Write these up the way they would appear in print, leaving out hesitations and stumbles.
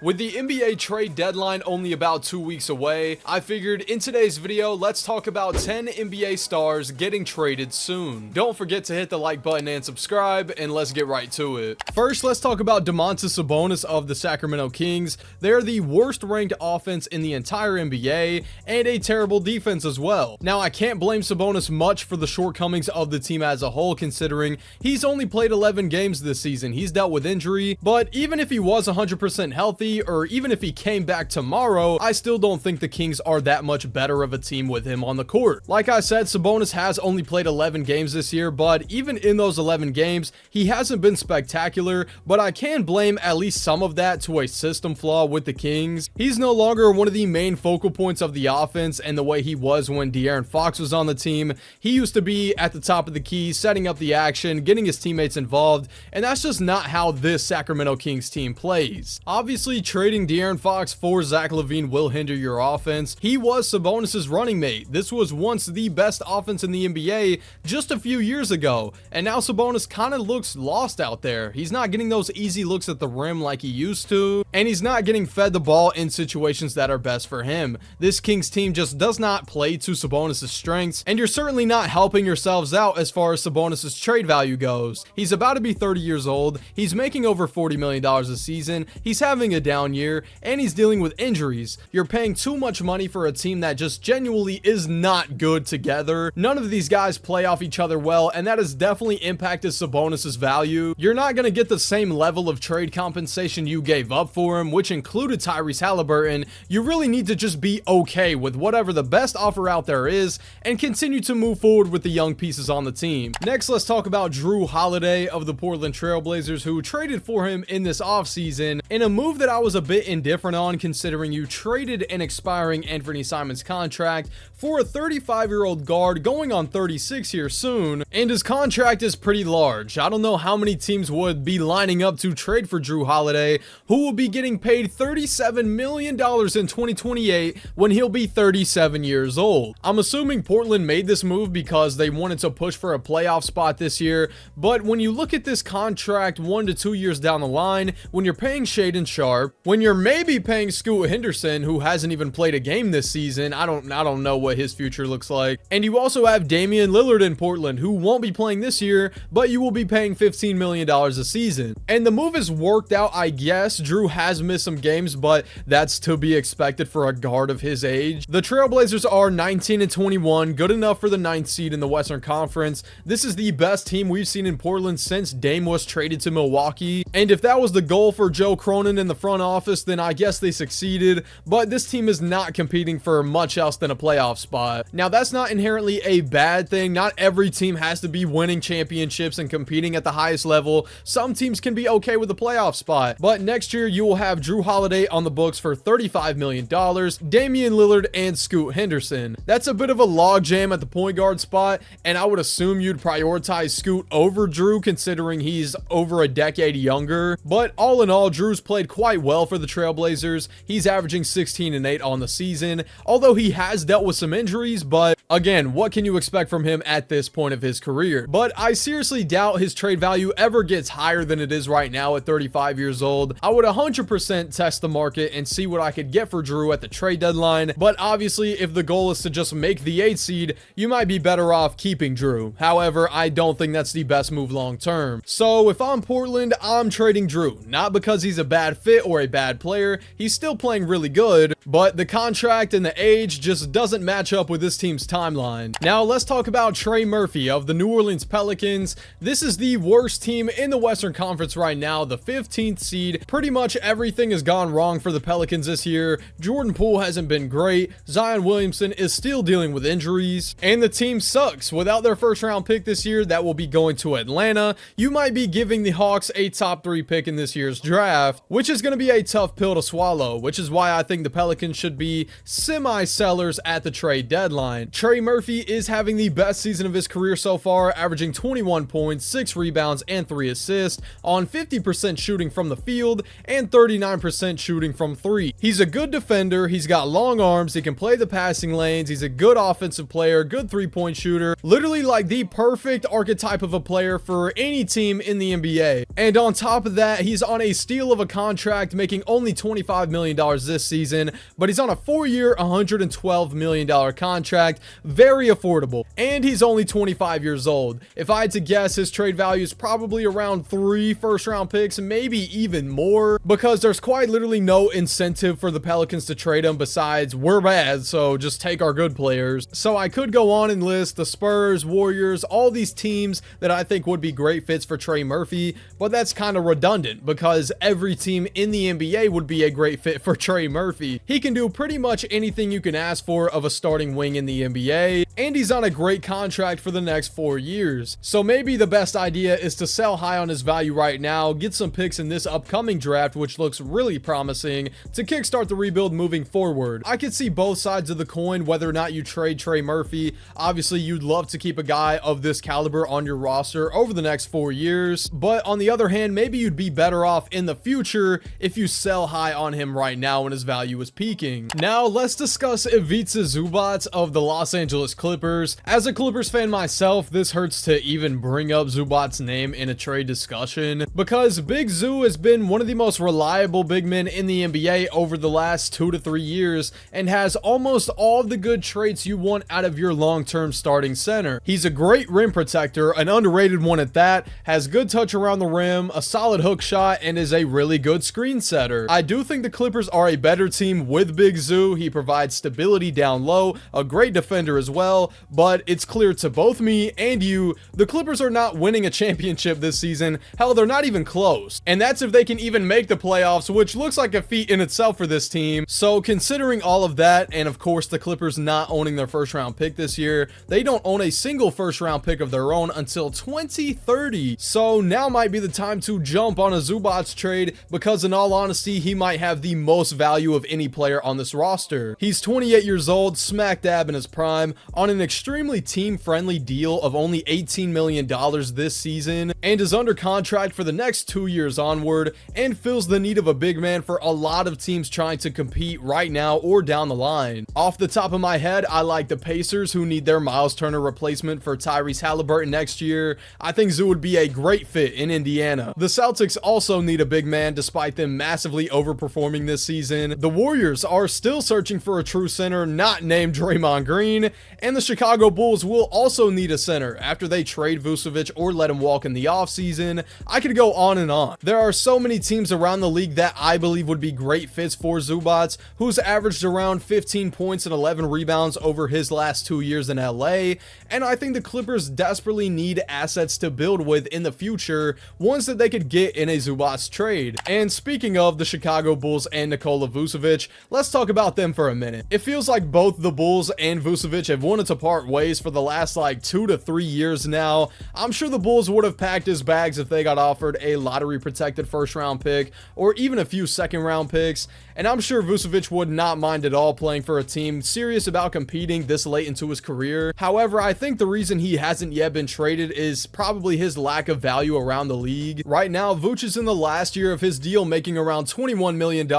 With the NBA trade deadline only about 2 weeks away, I figured in today's video, let's talk about 10 NBA stars getting traded soon. Don't forget to hit the like button and subscribe, and let's get right to it. First, let's talk about Domantas Sabonis of the Sacramento Kings. They're the worst ranked offense in the entire NBA, and a terrible defense as well. Now, I can't blame Sabonis much for the shortcomings of the team as a whole, considering he's only played 11 games this season. He's dealt with injury, but even if he was 100% healthy, or even if he came back tomorrow, I still don't think the Kings are that much better of a team with him on the court. Like I said, Sabonis has only played 11 games this year, but even in those 11 games, he hasn't been spectacular, but I can blame at least some of that to a system flaw with the Kings. He's no longer one of the main focal points of the offense and the way he was when De'Aaron Fox was on the team. He used to be at the top of the key, setting up the action, getting his teammates involved, and that's just not how this Sacramento Kings team plays. Obviously, trading De'Aaron Fox for Zach LaVine will hinder your offense. He was Sabonis' running mate. This was once the best offense in the NBA just a few years ago, and now Sabonis kind of looks lost out there. He's not getting those easy looks at the rim like he used to, and he's not getting fed the ball in situations that are best for him. This Kings team just does not play to Sabonis' strengths, and you're certainly not helping yourselves out as far as Sabonis' trade value goes. He's about to be 30 years old. He's making over $40 million a season. He's having a down year, and he's dealing with injuries. You're paying too much money for a team that just genuinely is not good together. None of these guys play off each other well, and that has definitely impacted Sabonis' value. You're not going to get the same level of trade compensation you gave up for him, which included Tyrese Halliburton. You really need to just be okay with whatever the best offer out there is and continue to move forward with the young pieces on the team. Next, let's talk about Jrue Holiday of the Portland Trail Blazers, who traded for him in this offseason in a move that I was a bit indifferent on, considering you traded an expiring Anthony Simons contract for a 35-year-old guard going on 36 here soon, and his contract is pretty large. I don't know how many teams would be lining up to trade for Jrue Holiday, who will be getting paid $37 million in 2028 when he'll be 37 years old. I'm assuming Portland made this move because they wanted to push for a playoff spot this year, but when you look at this contract 1 to 2 years down the line, when you're paying Shaedon Sharpe, when you're maybe paying Scoot Henderson, who hasn't even played a game this season, I don't know what his future looks like, and you also have Damian Lillard in Portland, who won't be playing this year, but you will be paying $15 million a season. And the move has worked out, I guess. Jrue has missed some games, but that's to be expected for a guard of his age. The Trailblazers are 19-21, good enough for the 9th seed in the Western Conference. This is the best team we've seen in Portland since Dame was traded to Milwaukee, and if that was the goal for Joe Cronin in the front office, then I guess they succeeded, but this team is not competing for much else than a playoff spot. Now, that's not inherently a bad thing. Not every team has to be winning championships and competing at the highest level. Some teams can be okay with a playoff spot, but next year you will have Jrue Holiday on the books for $35 million, Damian Lillard, and Scoot Henderson. That's a bit of a logjam at the point guard spot, and I would assume you'd prioritize Scoot over Jrue, considering he's over a decade younger, but all in all, Jrue's played quite well for the Trailblazers. He's averaging 16-8 on the season, although he has dealt with some injuries, but again, what can you expect from him at this point of his career? But I seriously doubt his trade value ever gets higher than it is right now at 35 years old. I would 100% test the market and see what I could get for Jrue at the trade deadline, but obviously, if the goal is to just make the 8th seed, you might be better off keeping Jrue. However, I don't think that's the best move long term. So if I'm Portland, I'm trading Jrue, not because he's a bad fit or a bad player. He's still playing really good, but the contract and the age just doesn't match up with this team's timeline. Now, let's talk about Trey Murphy of the New Orleans Pelicans. This is the worst team in the Western Conference right now, the 15th seed. Pretty much everything has gone wrong for the Pelicans this year. Jordan Poole hasn't been great. Zion Williamson is still dealing with injuries, and the team sucks. Without their first round pick this year, that will be going to Atlanta. You might be giving the Hawks a top 3 pick in this year's draft, which is going to be a tough pill to swallow, which is why I think the Pelicans should be semi-sellers at the trade deadline. Trey Murphy is having the best season of his career so far, averaging 21 points, 6 rebounds, and 3 assists on 50% shooting from the field and 39% shooting from 3. He's a good defender. He's got long arms. He can play the passing lanes. He's a good offensive player, good 3-point shooter, literally like the perfect archetype of a player for any team in the NBA. And on top of that, he's on a steal of a contract contract, making only $25 million this season, but he's on a 4-year, $112 million contract. Very affordable. And he's only 25 years old. If I had to guess, his trade value is probably around 3 first-round picks, maybe even more, because there's quite literally no incentive for the Pelicans to trade him besides we're bad, so just take our good players. So I could go on and list the Spurs, Warriors, all these teams that I think would be great fits for Trey Murphy, but that's kind of redundant because every team in the NBA would be a great fit for Trey Murphy. He can do pretty much anything you can ask for of a starting wing in the NBA, and he's on a great contract for the next 4 years. So maybe the best idea is to sell high on his value right now, get some picks in this upcoming draft, which looks really promising, to kickstart the rebuild moving forward. I could see both sides of the coin, whether or not you trade Trey Murphy. Obviously, you'd love to keep a guy of this caliber on your roster over the next 4 years, but on the other hand, maybe you'd be better off in the future if you sell high on him right now when his value is peaking. Now, let's discuss Ivica Zubac of the Los Angeles Clippers. As a Clippers fan myself, this hurts to even bring up Zubac's name in a trade discussion because Big Zoo has been one of the most reliable big men in the NBA over the last 2 to 3 years and has almost all the good traits you want out of your long-term starting center. He's a great rim protector, an underrated one at that, has good touch around the rim, a solid hook shot, and is a really good screen setter. I do think the Clippers are a better team with Big Zoo. He provides stability down low, a great defender as well, but it's clear to both me and you, the Clippers are not winning a championship this season. Hell, they're not even close. And that's if they can even make the playoffs, which looks like a feat in itself for this team. So considering all of that, and of course the Clippers not owning their first round pick this year, they don't own a single first round pick of their own until 2030. So now might be the time to jump on a Zubac trade because in all honesty, he might have the most value of any player on this roster. He's 28 years old, smack dab in his prime, on an extremely team-friendly deal of only $18 million this season, and is under contract for the next 2 years onward, and fills the need of a big man for a lot of teams trying to compete right now or down the line. Off the top of my head, I like the Pacers, who need their Miles Turner replacement for Tyrese Halliburton next year. I think Zoo would be a great fit in Indiana. The Celtics also need a big man despite them massively overperforming this season. The Warriors are still searching for a true center not named Draymond Green, and the Chicago Bulls will also need a center after they trade Vucevic or let him walk in the offseason. I could go on and on. There are so many teams around the league that I believe would be great fits for Zubac, who's averaged around 15 points and 11 rebounds over his last 2 years in LA, and I think the Clippers desperately need assets to build with in the future, ones that they could get in a Zubac trade. And speaking of the Chicago Bulls and Nikola Vucevic, let's talk about them for a minute. It feels like both the Bulls and Vucevic have wanted to part ways for the last like 2 to 3 years now. I'm sure the Bulls would have packed his bags if they got offered a lottery protected first round pick or even a few second round picks, and I'm sure Vucevic would not mind at all playing for a team serious about competing this late into his career. However, I think the reason he hasn't yet been traded is probably his lack of value around the league. Right now, Vooch is in the last year of his deal making around $21 million,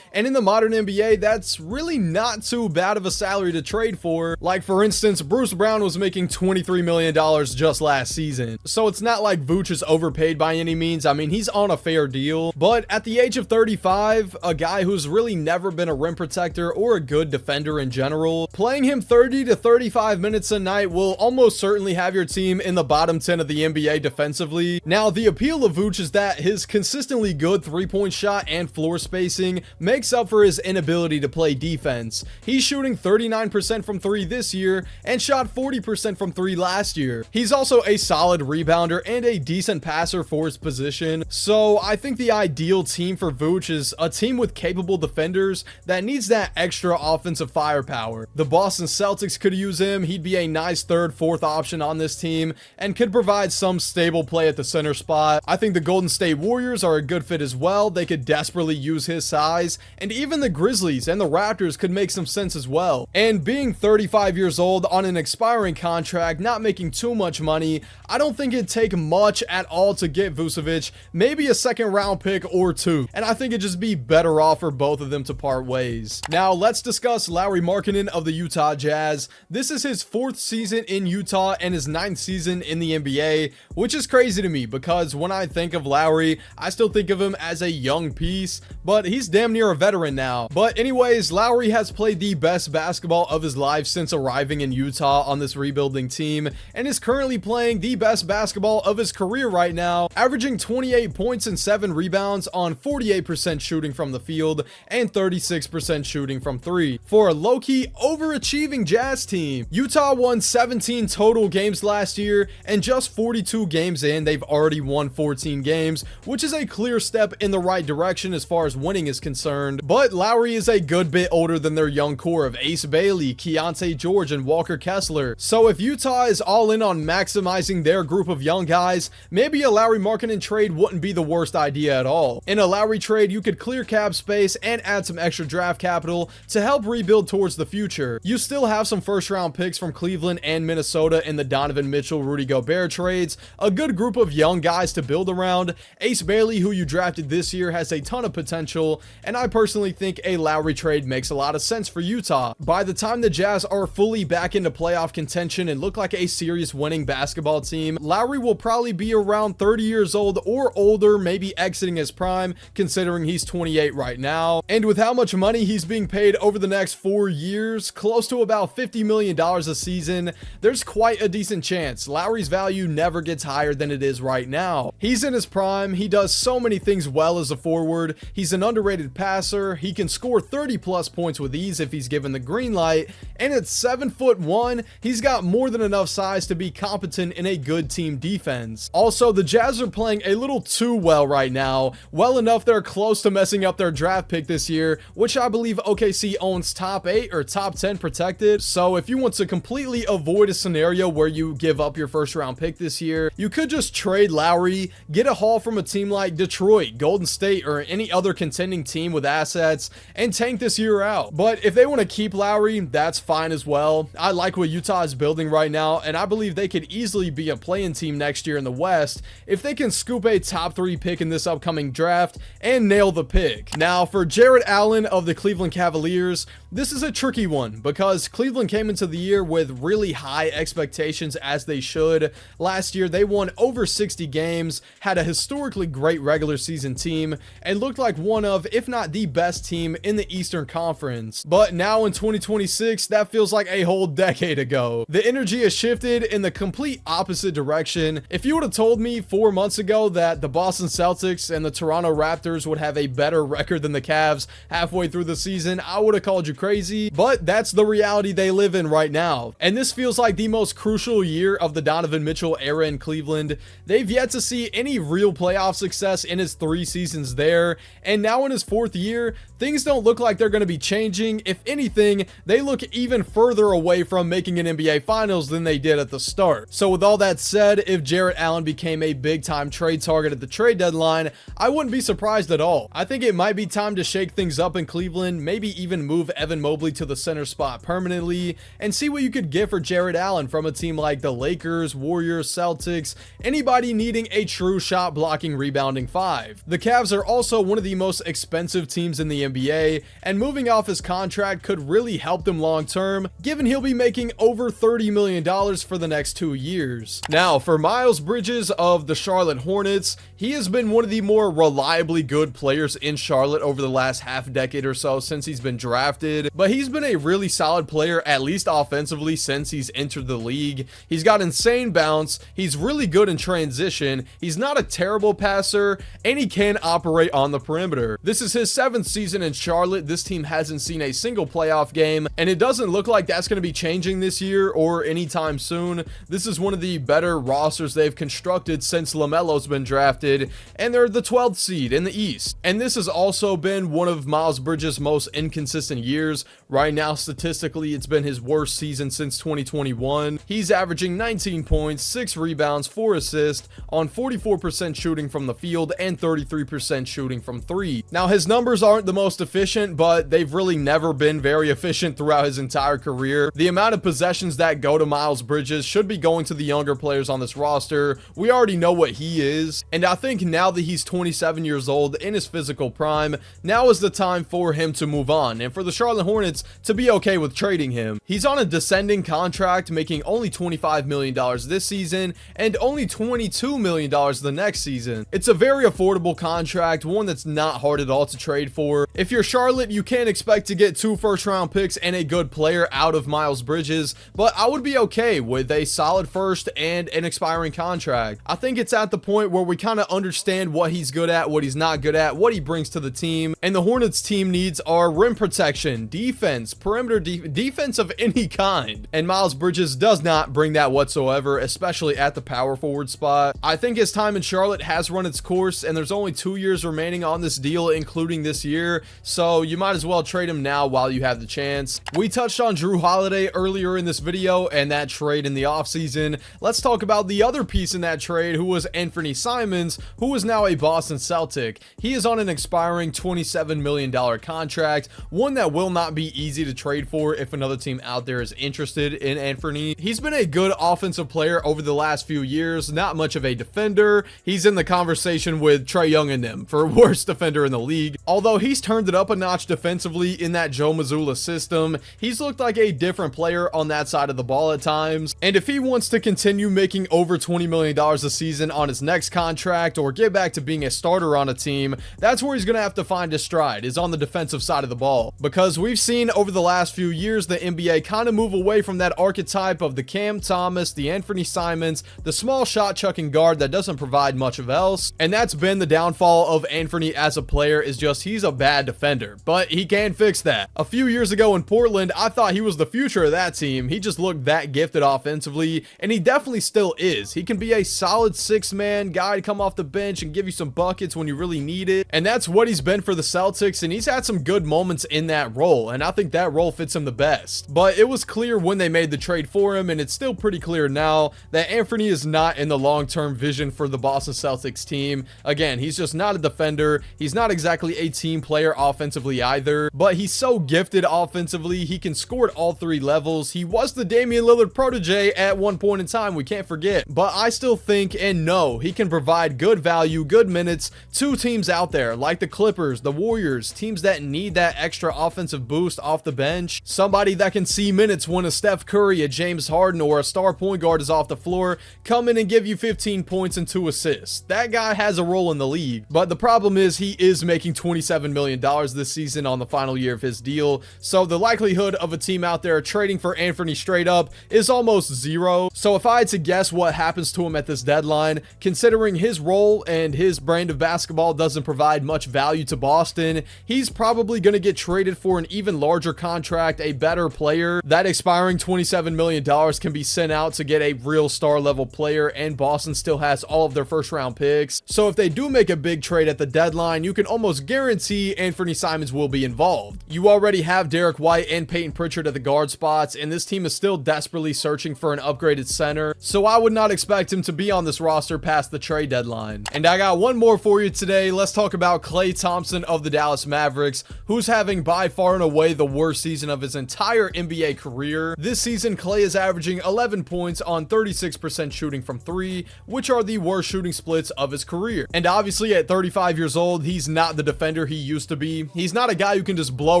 and in the modern NBA, that's really not too bad of a salary to trade for. Like for instance, Bruce Brown was making $23 million just last season. So it's not like Vooch is overpaid by any means. I mean, he's on a fair deal, but at the age of 35, a guy who's really never been a rim protector or a good defender in general, playing him 30 to 35 minutes a night will almost certainly have your team in the bottom 10 of the NBA defensively. Now, the appeal of Vooch is that his consistently good three-point shot and floor spacing makes up for his inability to play defense. He's shooting 39% from 3 this year and shot 40% from 3 last year. He's also a solid rebounder and a decent passer for his position. So I think the ideal team for Vooch is a team with capable defenders that needs that extra offensive firepower. The Boston Celtics could use him. He'd be a nice third, fourth option on this team and could provide some stable play at the center spot. I think the Golden State Warriors are a good fit as well. They could desperately use his size, and even the Grizzlies and the Raptors could make some sense as well. And being 35 years old on an expiring contract, not making too much money, I don't think it'd take much at all to get Vucevic, maybe a second round pick or 2, and I think it'd just be better off for both of them to part ways. Now let's discuss Lauri Markannen of the Utah Jazz. This is his 4th season in Utah and his 9th season in the NBA, which is crazy to me because when I think of Lauri, I still think of him as a young piece, but he's damn near a veteran now. But anyways, Lauri has played the best basketball of his life since arriving in Utah on this rebuilding team, and is currently playing the best basketball of his career right now, averaging 28 points and 7 rebounds on 48% shooting from the field and 36% shooting from three for a low-key overachieving Jazz team. Utah won 17 total games last year, and just 42 games in, they've already won 14 games, which is a clear step in the right direction as far as winning is concerned. But Lauri is a good bit older than their young core of Ace Bailey, Keontae George, and Walker Kessler. So if Utah is all in on maximizing their group of young guys, maybe a Lauri Markannen trade wouldn't be the worst idea at all. In a Lauri trade, you could clear cap space and add some extra draft capital to help rebuild towards the future. You still have some first round picks from Cleveland and Minnesota in the Donovan Mitchell, Rudy Gobert trades, a good group of young guys to build around. Ace Bailey, who you drafted this year, has a ton of potential, and I personally think a Lauri trade makes a lot of sense for Utah. By the time the Jazz are fully back into playoff contention and look like a serious winning basketball team, Lauri will probably be around 30 years old or older, maybe exiting his prime, considering he's 28 right now. And with how much money he's being paid over the next 4 years, close to about $50 million a season, there's quite a decent chance Lauri's value never gets higher than it is right now. He's in his prime, he does so many things well as a forward, he's an underrated passer, he can score 30 plus points with ease if he's given the green light, and at 7'1", he's got more than enough size to be competent in a good team defense. Also, the Jazz are playing a little too well right now, well enough they're close to messing up their draft pick this year, which I believe OKC owns top 8 or top 10 protected. So if you want to completely avoid a scenario where you give up your first round pick this year, you could just trade Lauri, get a haul from a team like Detroit, Golden State, or any other contending team with assets, and tank this year out. But if they want to keep Lauri, that's fine as well. I like what Utah is building right now, and I believe they could easily be a play-in team next year in the West if they can scoop a top 3 pick in this upcoming draft and nail the pick. Now, for Jarrett Allen of the Cleveland Cavaliers, this is a tricky one because Cleveland came into the year with really high expectations, as they should. Last year, they won over 60 games, had a historically great regular season team, and looked like one of, if not the best team in the Eastern Conference. But now in 2026, that feels like a whole decade ago. The energy has shifted in the complete opposite direction. If you would have told me 4 months ago that the Boston Celtics and the Toronto Raptors would have a better record than the Cavs halfway through the season, I would have called you crazy, but that's the reality they live in right now. And this feels like the most crucial year of the Donovan Mitchell era in Cleveland. They've yet to see any real playoff success in his 3 seasons there, and now in his 4th year, things don't look like they're going to be changing. If anything, they look even further away from making an NBA Finals than they did at the start. So with all that said, if Jarrett Allen became a big-time trade target at the trade deadline, I wouldn't be surprised at all. I think it might be time to shake things up in Cleveland, maybe even move Evan Mobley to the center spot permanently, and see what you could get for Jarrett Allen from a team like the Lakers, Warriors, Celtics, anybody needing a true shot blocking rebounding 5. The Cavs are also one of the most expensive teams in the NBA, and moving off his contract could really help them long term, given he'll be making over $30 million for the next 2 years. Now, for Miles Bridges of the Charlotte Hornets, he has been one of the more reliably good players in Charlotte over the last half decade or so since he's been drafted, but he's been a really solid player, at least offensively, since he's entered the league. He's got insane bounce, he's really good in transition, he's not a terrible passer, and he can operate on the perimeter. This is his 7th season in Charlotte. This team hasn't seen a single playoff game, and it doesn't look like that's going to be changing this year or anytime soon. This is one of the better rosters they've constructed since LaMelo's been drafted, and they're the 12th seed in the East. And this has also been one of Miles Bridges' most inconsistent years. Right now, statistically, it's been his worst season since 2021. He's averaging 19 points, 6 rebounds, 4 assists on 44% shooting from the field and 33% shooting from 3. Now, his numbers aren't the most efficient, but they've really never been very efficient throughout his entire career. The amount of possessions that go to Miles Bridges should be going to the younger players on this roster. We already know what he is, and I think now that he's 27 years old in his physical prime, now is the time for him to move on and for the Charlotte Hornets to be okay with trading him. He's on a descending contract, making only $25 million this season and only $22 million the next season. It's a very affordable contract contract, one that's not hard at all to trade for. If you're Charlotte, you can't expect to get 2 first-round picks and a good player out of Miles Bridges, but I would be okay with a solid first and an expiring contract. I think it's at the point where we kind of understand what he's good at, what he's not good at, what he brings to the team, and the Hornets team needs are rim protection, defense, perimeter defense of any kind, and Miles Bridges does not bring that whatsoever, especially at the power forward spot. I think his time in Charlotte has run its course, and there's only 2 years remaining on this deal, including this year, so you might as well trade him now while you have the chance. We touched on Jrue Holiday earlier in this video and that trade in the offseason. Let's talk about the other piece in that trade, who was Anthony Simons, who is now a Boston Celtic. He is on an expiring $27 million contract, one that will not be easy to trade for if another team out there is interested in Anthony. He's been a good offensive player over the last few years, not much of a defender. He's in the conversation with Trae Young and them for worst defender in the league. Although he's turned it up a notch defensively in that Joe Mazzulla system, he's looked like a different player on that side of the ball at times. And if he wants to continue making over $20 million a season on his next contract or get back to being a starter on a team, that's where he's going to have to find his stride, is on the defensive side of the ball. Because we've seen over the last few years the NBA kind of move away from that archetype of the Cam Thomas, the Anthony Simons, the small shot chucking guard that doesn't provide much of else. And that's been the downfall of Anthony as a player, is just he's a bad defender, but he can fix that. A few years ago in Portland, I thought he was the future of that team. He just looked that gifted offensively, and he definitely still is. He can be a solid 6-man guy to come off the bench and give you some buckets when you really need it, and that's what he's been for the Celtics, and he's had some good moments in that role, and I think that role fits him the best. But it was clear when they made the trade for him, and it's still pretty clear now, that Anthony is not in the long-term vision for the Boston Celtics team. Again, he's just not a defender. He's not exactly a team player offensively either, but he's so gifted offensively. He can score at all 3 levels. He was the Damian Lillard protege at one point in time, we can't forget, but I still think and know he can provide good value, good minutes to teams out there like the Clippers, the Warriors, teams that need that extra offensive boost off the bench. Somebody that can see minutes when a Steph Curry, a James Harden, or a star point guard is off the floor, come in and give you 15 points and 2 assists. That guy has a role in the league, but the problem is he is making $27 million this season on the final year of his deal, so the likelihood of a team out there trading for Anthony straight up is almost zero. So if I had to guess what happens to him at this deadline, considering his role and his brand of basketball doesn't provide much value to Boston, he's probably going to get traded for an even larger contract, a better player. That expiring $27 million can be sent out to get a real star level player, and Boston still has all of their first round picks. So if they do make a big trade at the deadline, you can almost guarantee Anthony Simons will be involved. You already have Derek White and Peyton Pritchard at the guard spots, and this team is still desperately searching for an upgraded center, so I would not expect him to be on this roster past the trade deadline. And I got one more for you today. Let's talk about Klay Thompson of the Dallas Mavericks, who's having by far and away the worst season of his entire NBA career. This season, Klay is averaging 11 points on 36% shooting from 3, which are the worst shooting splits of his career. And obviously at 35 years old, he's not the defender he used to be. He's not a guy who can just blow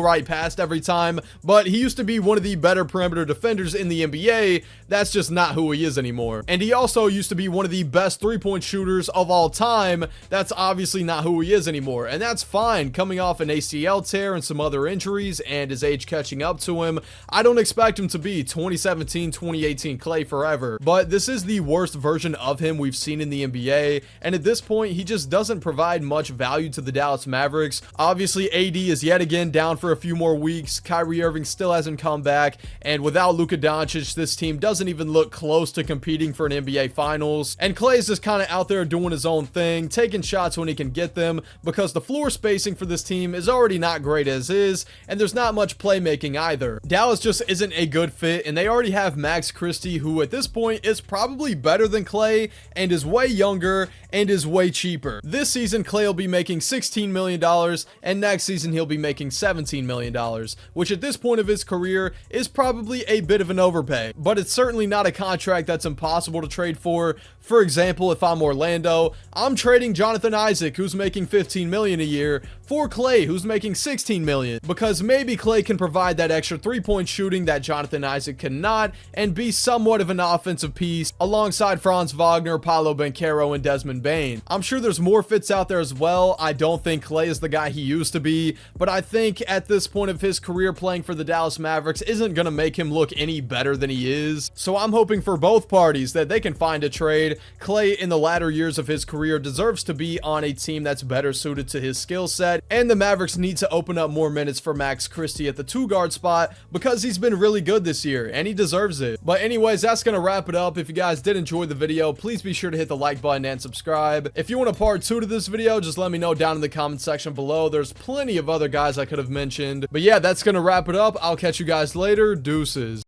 right past every time, but he used to be one of the better perimeter defenders in the NBA. That's just not who he is anymore. And he also used to be one of the best 3-point shooters of all time. That's obviously not who he is anymore, and that's fine. Coming off an ACL tear and some other injuries and his age catching up to him, I don't expect him to be 2017, 2018 Klay forever, but this is the worst version of him we've seen in the NBA, and at this point, he just doesn't provide much value to the Dallas Mavericks. Obviously, AD is yet again down for a few more weeks. Kyrie Irving still hasn't come back, and without Luka Doncic, this team doesn't even look close to competing for an NBA Finals, and Klay's just kind of out there doing his own thing, taking shots when he can get them, because the floor spacing for this team is already not great as is, and there's not much playmaking either. Dallas just isn't a good fit, and they already have Max Christie, who at this point is probably better than Klay, and is way younger, and is way cheaper. This season, Klay will be making $16 million, and next season he'll be making $17 million, which at this point of his career is probably a bit of an overpay, but it's certainly not a contract that's impossible to trade for. For example, if I'm Orlando, I'm trading Jonathan Isaac, who's making $15 million a year, for Klay, who's making $16 million, because maybe Klay can provide that extra 3-point shooting that Jonathan Isaac cannot, and be somewhat of an offensive piece alongside Franz Wagner, Paolo Banchero, and Desmond Bane. I'm sure there's more fits out out there as well. I don't think Klay is the guy he used to be, but I think at this point of his career playing for the Dallas Mavericks isn't going to make him look any better than he is. So I'm hoping for both parties that they can find a trade. Klay in the latter years of his career deserves to be on a team that's better suited to his skill set, and the Mavericks need to open up more minutes for Max Christie at the 2-guard spot because he's been really good this year and he deserves it. But anyways, that's going to wrap it up. If you guys did enjoy the video, please be sure to hit the like button and subscribe. If you want a part 2 to this video, just let me know down in the comment section below. There's plenty of other guys I could have mentioned. But yeah, that's going to wrap it up. I'll catch you guys later. Deuces.